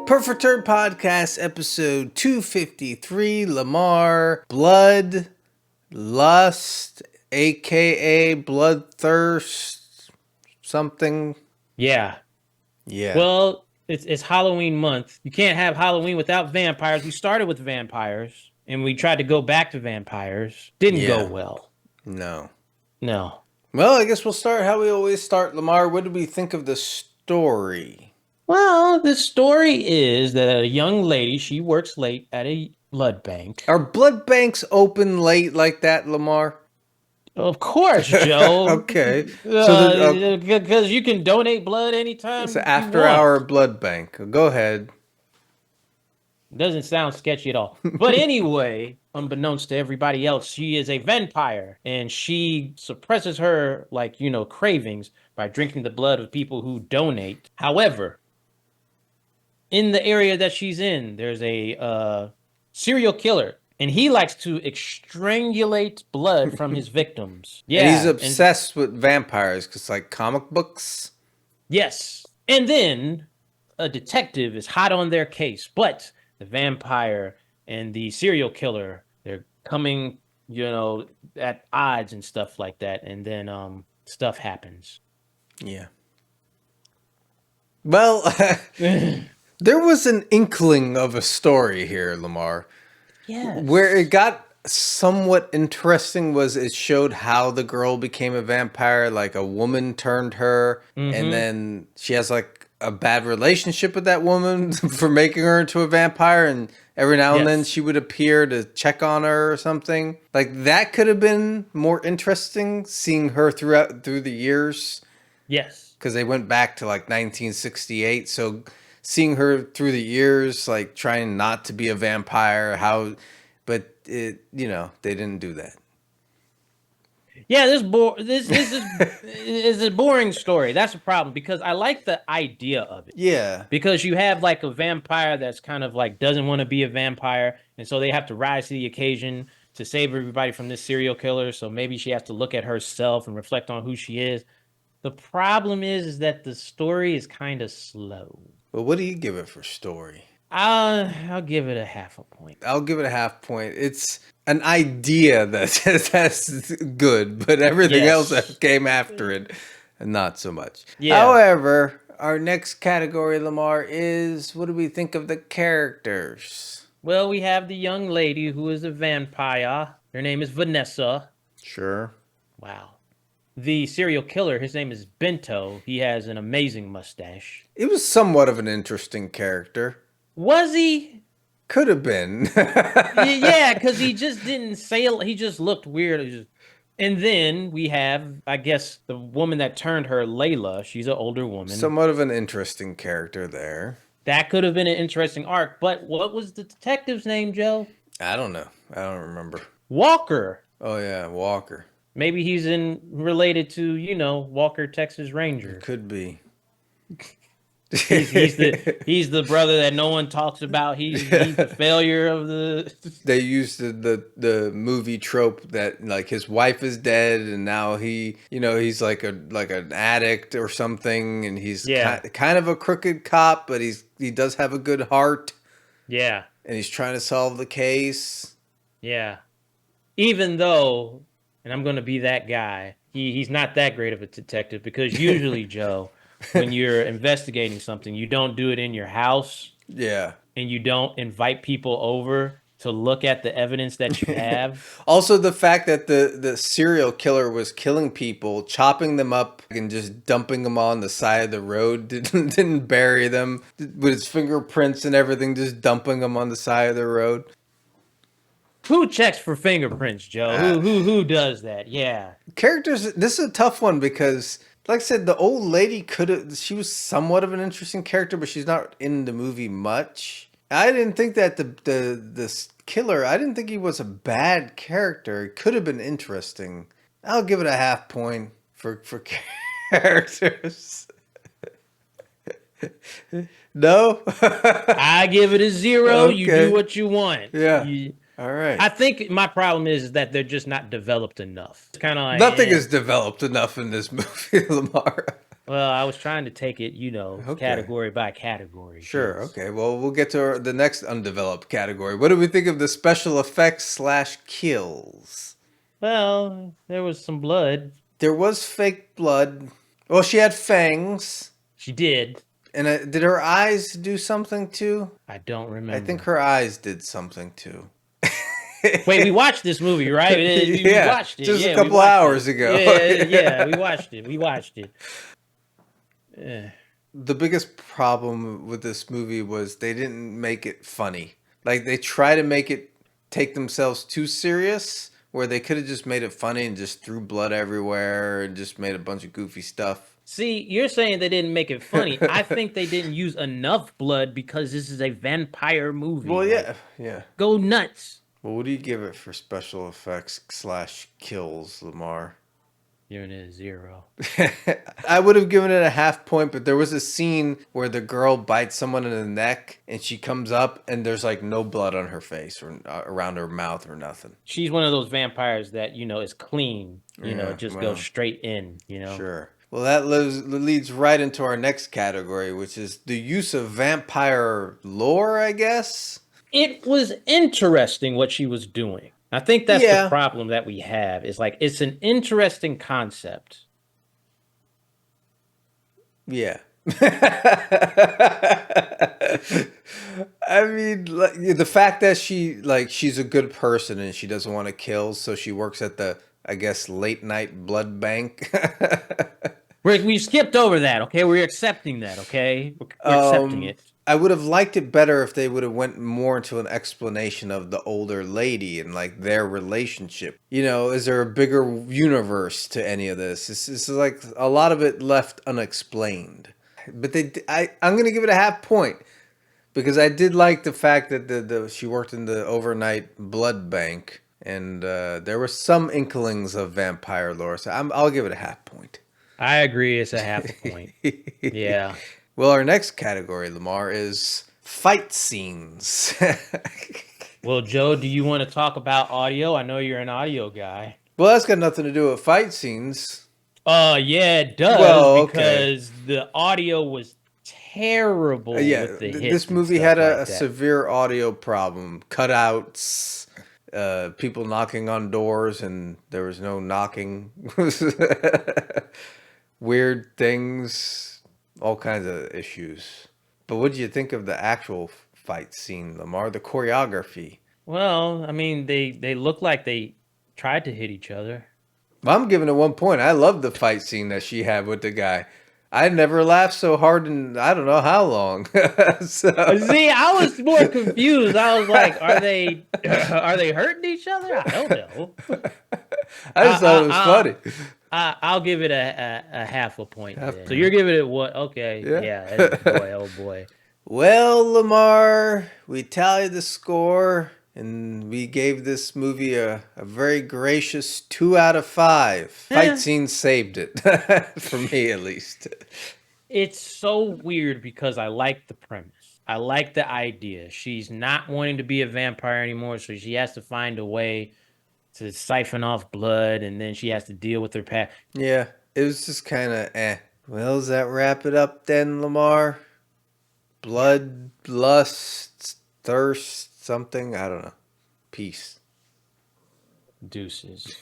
Perfect Turd Podcast, episode 253, Lamar, Blood, Lust, aka Bloodthirst, something. Yeah. Yeah. Well, it's Halloween month. You can't have Halloween without vampires. We started with vampires and we tried to go back to vampires. Didn't go well. No. No. Well, I guess we'll start how we always start. Lamar, what did we think of the story? Well, the story is that a young lady, she works late at a blood bank. Are blood banks open late like that, Lamar? Of course, Joe. Okay. Because you can donate blood anytime It's an you after-hour want. blood bank. Go ahead. Doesn't sound sketchy at all. But anyway, unbeknownst to everybody else, she is a vampire and she suppresses her, cravings by drinking the blood of people who donate. However, in the area that she's in, there's a serial killer and he likes to extrangulate blood from his victims. Yeah. And he's obsessed with vampires because, like, comic books. Yes. And then a detective is hot on their case, but the vampire and the serial killer, they're coming, at odds and stuff like that. And then stuff happens. Yeah. Well, there was an inkling of a story here, Lamar. Yeah. Where it got somewhat interesting was it showed how the girl became a vampire, like a woman turned her, and then she has like a bad relationship with that woman for making her into a vampire, and every now and then she would appear to check on her or something. Like that could have been more interesting, seeing her through the years. Yes. Because they went back to like 1968, so seeing her through the years, like trying not to be a vampire, but they didn't do that. Yeah, this is a boring story. That's the problem because I like the idea of it. Yeah. Because you have like a vampire that's kind of like doesn't want to be a vampire, and so they have to rise to the occasion to save everybody from this serial killer. So maybe she has to look at herself and reflect on who she is. The problem is that the story is kind of slow. Well, what do you give it for story? I'll give it a half a point. I'll give it a half point. It's an idea that's good, but everything else that came after it, not so much. Yeah. However, our next category, Lamar, is what do we think of the characters? Well, we have the young lady who is a vampire. Her name is Vanessa. Sure. Wow. The serial killer, his name is Bento. He has an amazing mustache. It was somewhat of an interesting character. Was he? Could have been. Yeah, because he just didn't say it. He just looked weird. And then we have, I guess, the woman that turned her, Layla. She's an older woman. Somewhat of an interesting character there. That could have been an interesting arc. But what was the detective's name, Joe? I don't know. I don't remember. Walker. Oh, yeah, Walker. Maybe he's related to, Walker, Texas Ranger. It could be. he's the brother that no one talks about. He's the failure of the. They used the movie trope that like his wife is dead and now he's like an addict or something, and he's kind of a crooked cop, but he does have a good heart. Yeah. And he's trying to solve the case. Yeah. Even though, and I'm going to be that guy, he's not that great of a detective because usually, Joe, when you're investigating something, you don't do it in your house. Yeah. And you don't invite people over to look at the evidence that you have. Also, the fact that the serial killer was killing people, chopping them up, and just dumping them on the side of the road, didn't bury them with his fingerprints and everything, just dumping them on the side of the road. Who checks for fingerprints, Joe? Who does that? Yeah. Characters, this is a tough one because, like I said, the old lady she was somewhat of an interesting character, but she's not in the movie much. I didn't think that this killer, I didn't think he was a bad character. It could have been interesting. I'll give it a half point for characters. No? I give it a 0. Okay. You do what you want. Yeah. All right. I think my problem is that they're just not developed enough. It's kind of like nothing is developed enough in this movie, Lamar. Well, I was trying to take it, Okay. category by category, Sure. because, Okay. Well, we'll get to the next undeveloped category. What do we think of the special effects slash kills? well, there was some blood. There was fake blood. Well, she had fangs. She did. And did her eyes do something too? I don't I think remember. her eyes did something too. Wait, we watched this movie, right? We Yeah, watched it. just a Yeah, we couple watched it. hours ago. Yeah, Yeah. we watched it. We watched it. The biggest problem with this movie was they didn't make it funny. Like they try to make it take themselves too serious, where they could have just made it funny and just threw blood everywhere and just made a bunch of goofy stuff. See, you're saying they didn't make it funny. I think they didn't use enough blood because this is a vampire movie. Well, Like, yeah, yeah. go nuts. Well, what do you give it for special effects slash kills, Lamar? You're in a 0. I would have given it a half point, but there was a scene where the girl bites someone in the neck and she comes up and there's like no blood on her face or around her mouth or nothing. She's one of those vampires that, is clean. Yeah, It just well, goes straight in. sure. Well, that leads right into our next category, which is the use of vampire lore, I guess. It was interesting what she was doing. I think that's the Yeah, problem that we have. Is like it's an interesting concept. yeah. I mean, like, the fact that she's a good person and she doesn't want to kill, so she works at the, I guess, late night blood bank. We skipped over that, okay? We're accepting that, okay? We're accepting it. I would have liked it better if they would have went more into an explanation of the older lady and like their relationship. Is there a bigger universe to any of this? This is like a lot of it left unexplained. But I'm gonna give it a half point because I did like the fact that she worked in the overnight blood bank and there were some inklings of vampire lore. So I'll give it a half point. I agree. It's a half a point. Yeah. Well, our next category, Lamar, is fight scenes. Well, Joe, do you want to talk about audio? I know you're an audio guy. Well, that's got nothing to do with fight scenes. Yeah, it does, Well, okay. because the audio was terrible Yeah, with the this hits and movie stuff had a like that. severe audio problem. Cutouts, people knocking on doors, and there was no knocking. Weird things, all kinds of issues. But what did you think of the actual fight scene, Lamar? The choreography? Well, I mean, they look like they tried to hit each other. Well, I'm giving it 1 point. I love the fight scene that she had with the guy. I never laughed so hard in I don't know how long. So. See, I was more confused. I was like, are they hurting each other? I don't know. I just thought it was funny. I'll give it a half a point. Half So you're giving it what? Okay, Yeah. boy, oh boy. Well, Lamar, we tallied the score and we gave this movie a very gracious 2 out of 5. Fight scene saved it, for me at least. It's so weird because I like the premise. I like the idea. She's not wanting to be a vampire anymore, so she has to find a way to siphon off blood, and then she has to deal with her past. Yeah, it was just kind of eh. Well, does that wrap it up then, Lamar? Blood, lust, thirst, something? I don't know. Peace. Deuces.